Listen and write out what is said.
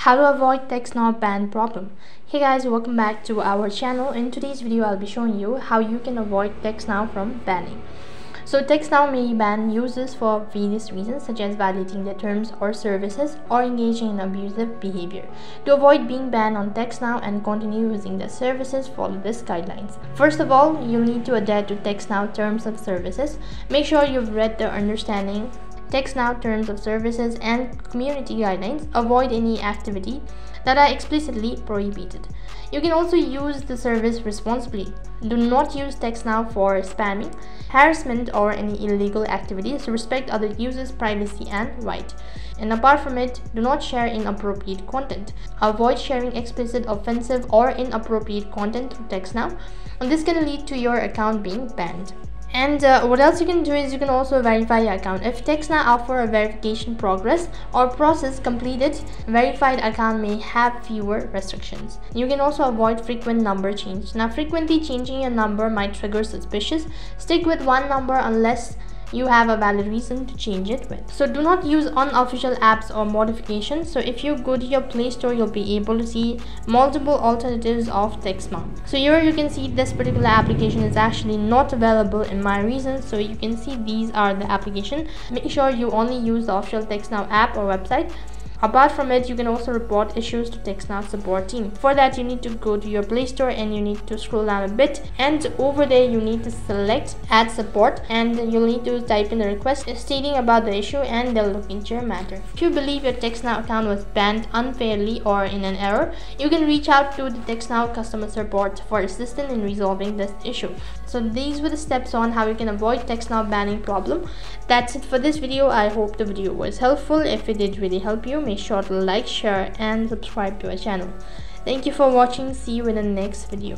How to avoid TextNow ban problem. Hey guys, welcome back to our channel. In today's video I'll be showing you how you can avoid TextNow from banning. So TextNow may ban users for various reasons, such as violating their terms or services or engaging in abusive behavior. To avoid being banned on TextNow and continue using their services, follow these guidelines. First of all, you'll need to adhere to TextNow terms of services. Make sure you've read the understanding TextNow terms of services and community guidelines. Avoid any activity that are explicitly prohibited. You can also use the service responsibly. Do not use TextNow for spamming, harassment, or any illegal activities. Respect other users' privacy and right. And apart from it, do not share inappropriate content. Avoid sharing explicit, offensive, or inappropriate content through TextNow, and this can lead to your account being banned. And what else you can do is you can also verify your account. If TextNow offer a verification progress or process completed, verified account may have fewer restrictions. You can also avoid frequent number change. Now, frequently changing your number might trigger suspicious. Stick with one number unless you have a valid reason to change it with. So do not use unofficial apps or modifications. So if you go to your Play Store, you'll be able to see multiple alternatives of TextNow. So here you can see this particular application is actually not available in my reasons. So you can see these are the application. Make sure you only use the official TextNow app or website. Apart from it, you can also report issues to TextNow support team. For that, you need to go to your Play Store and you need to scroll down a bit, and over there you need to select add support, and you'll need to type in the request stating about the issue, and they'll look into your matter. If you believe your TextNow account was banned unfairly or in an error, you can reach out to the TextNow customer support for assistance in resolving this issue. So these were the steps on how you can avoid TextNow banning problem. That's it for this video. I hope the video was helpful. If it did really help you, make sure to like, share, and subscribe to our channel. Thank you for watching. See you in the next video.